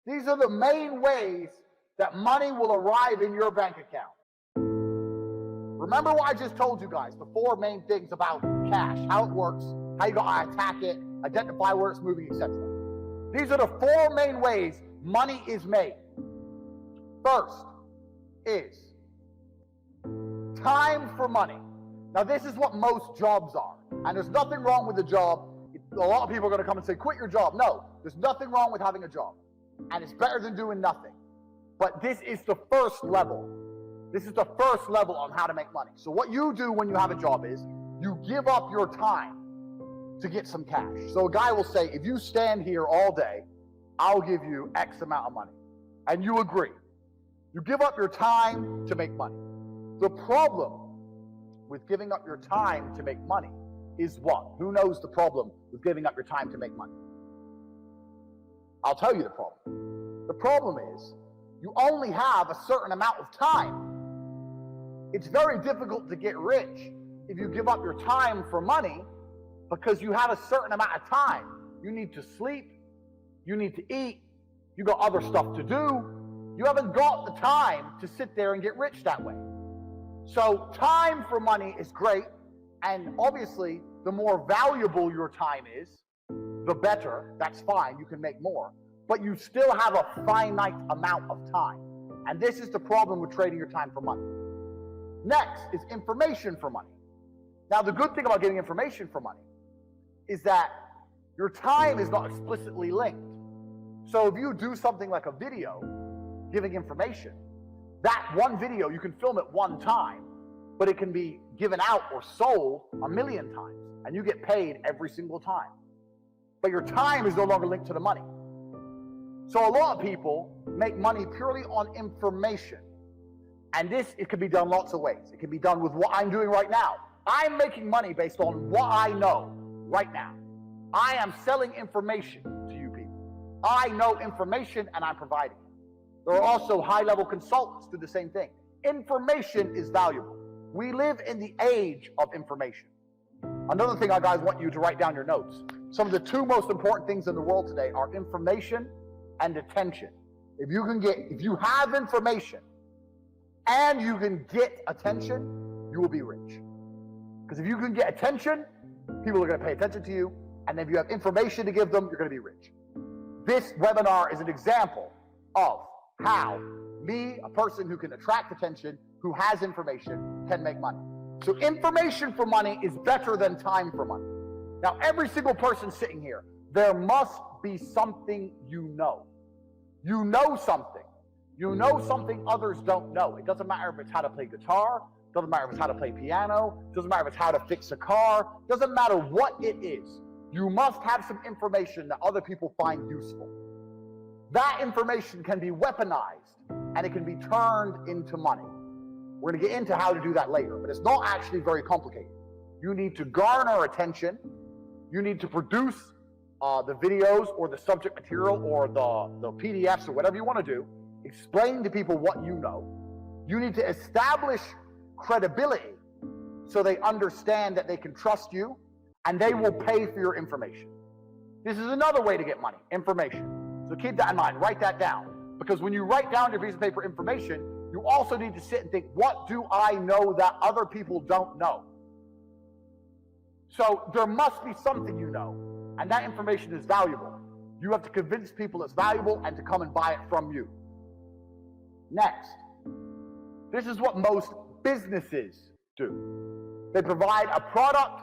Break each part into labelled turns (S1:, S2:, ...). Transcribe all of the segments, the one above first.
S1: These are the main ways that money will arrive in your bank account. Remember what I just told you guys, the 4 main things about cash, how it works, how you gotta attack it, identify where it's moving, etc. These are the 4 main ways money is made. First is time for money. Now this is what most jobs are, and there's nothing wrong with a job. A lot of people are gonna come and say, quit your job. No, there's nothing wrong with having a job, and it's better than doing nothing. But this is the first level. This is the first level on how to make money. So what you do when you have a job is you give up your time to get some cash. So a guy will say, if you stand here all day, I'll give you X amount of money. And you agree. You give up your time to make money. The problem with giving up your time to make money is what? Who knows the problem with giving up your time to make money? I'll tell you the problem. The problem is you only have a certain amount of time. It's very difficult to get rich if you give up your time for money because you have a certain amount of time. You need to sleep, you need to eat, you got other stuff to do. You haven't got the time to sit there and get rich that way. So time for money is great, and obviously the more valuable your time is, the better. That's fine, you can make more. But you still have a finite amount of time. And this is the problem with trading your time for money. Next is information for money. Now, the good thing about getting information for money is that your time is not explicitly linked. So if you do something like a video giving information, that one video, you can film it one time, but it can be given out or sold 1,000,000 times, and you get paid every single time. But your time is no longer linked to the money. So a lot of people make money purely on information. And it can be done lots of ways. It can be done with what I'm doing right now. I'm making money based on what I know right now. I am selling information to you people. I know information and I'm providing it. There are also high-level consultants who do the same thing. Information is valuable. We live in the age of information. Another thing I guys want you to write down your notes. Some of the 2 most important things in the world today are information and attention. If you have information and you can get attention, you will be rich. Because if you can get attention, people are going to pay attention to you, and if you have information to give them, you're going to be rich. This webinar is an example of how me, a person who can attract attention, who has information, can make money. So information for money is better than time for money. Now, every single person sitting here, there must be something you know. You know something. You know something others don't know. It doesn't matter if it's how to play guitar, doesn't matter if it's how to play piano, doesn't matter if it's how to fix a car, doesn't matter what it is. You must have some information that other people find useful. That information can be weaponized and it can be turned into money. We're going to get into how to do that later, but it's not actually very complicated. You need to garner attention. You need to produce the videos or the subject material or the PDFs or whatever you want to do. Explain to people what you know. You need to establish credibility so they understand that they can trust you and they will pay for your information. This is another way to get money, information. So keep that in mind, write that down. Because when you write down your piece of paper information, you also need to sit and think, what do I know that other people don't know? So there must be something you know, and that information is valuable. You have to convince people it's valuable and to come and buy it from you. Next, this is what most businesses do. They provide a product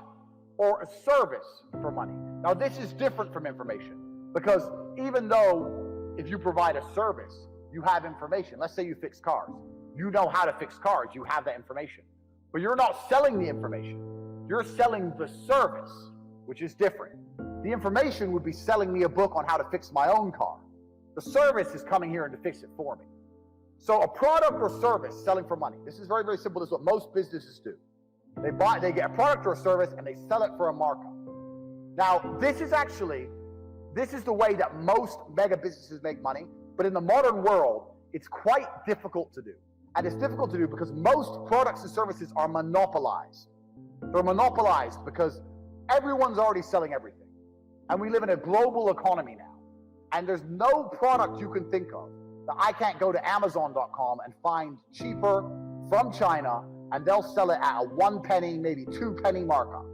S1: or a service for money. Now, this is different from information because even though if you provide a service, you have information. Let's say you fix cars. You know how to fix cars. You have that information. But you're not selling the information. You're selling the service, which is different. The information would be selling me a book on how to fix my own car. The service is coming here and to fix it for me. So a product or service selling for money. This is very, very simple. This is what most businesses do. They get a product or a service and they sell it for a markup. Now, this is the way that most mega businesses make money. But in the modern world, it's quite difficult to do. And it's difficult to do because most products and services are monopolized. They're monopolized because everyone's already selling everything. And we live in a global economy now. And there's no product you can think of that I can't go to Amazon.com and find cheaper from China, and they'll sell it at a 1 penny, maybe 2 penny markup.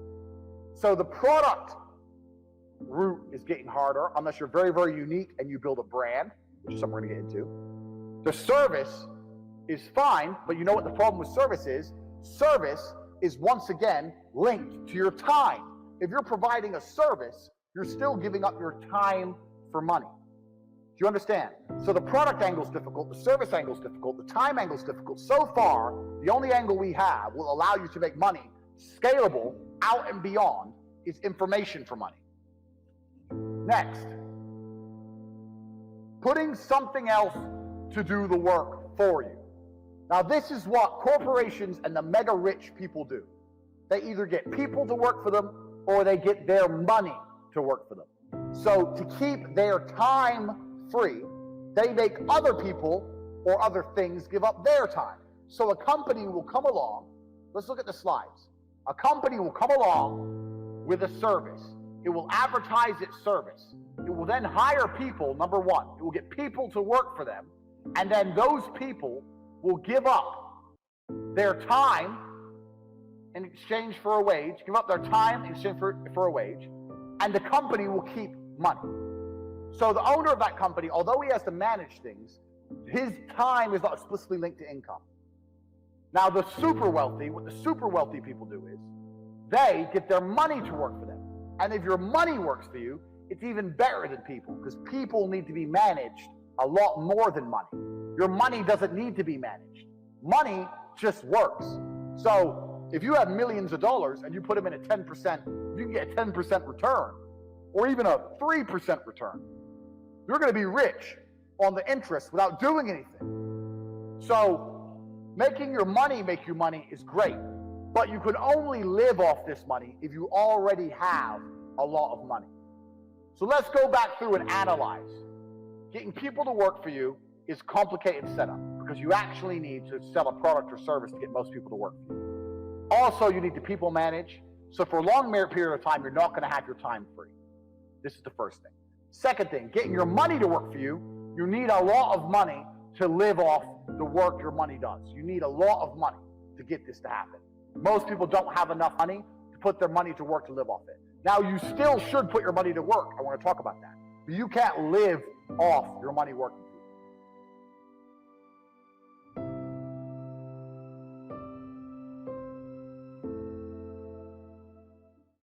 S1: So the product route is getting harder unless you're very, very unique and you build a brand, which is something we're going to get into. The service is fine, but you know what the problem with service is? Service is once again linked to your time. If you're providing a service, you're still giving up your time for money. Do you understand? So the product angle is difficult, the service angle is difficult, the time angle is difficult. So far, the only angle we have will allow you to make money scalable out and beyond is information for money. Next, putting something else to do the work for you. Now, this is what corporations and the mega rich people do. They either get people to work for them or they get their money to work for them. So to keep their time free, they make other people or other things give up their time. So a company will come along. Let's look at the slides. A company will come along with a service. It will advertise its service. It will then hire people, number one. It will get people to work for them. And then those people will give up their time in exchange for a wage, give up their time in exchange for a wage, and the company will keep money. So the owner of that company, although he has to manage things, his time is not explicitly linked to income. Now the super wealthy, what the super wealthy people do is, they get their money to work for them. And if your money works for you, it's even better than people, because people need to be managed a lot more than money. Your money doesn't need to be managed. Money just works. So if you have millions of dollars and you put them in a 10%, you can get a 10% return, or even a 3% return. You're going to be rich on the interest without doing anything. So making your money make you money is great, but you can only live off this money if you already have a lot of money. So let's go back through and analyze. Getting people to work for you is complicated setup because you actually need to sell a product or service to get most people to work for you. Also, you need to people manage. So for a long period of time, you're not going to have your time free. This is the first thing. Second thing, getting your money to work for you, you need a lot of money to live off the work your money does. You need a lot of money to get this to happen. Most people don't have enough money to put their money to work to live off it. Now, you still should put your money to work. I want to talk about that. But you can't live off your money working.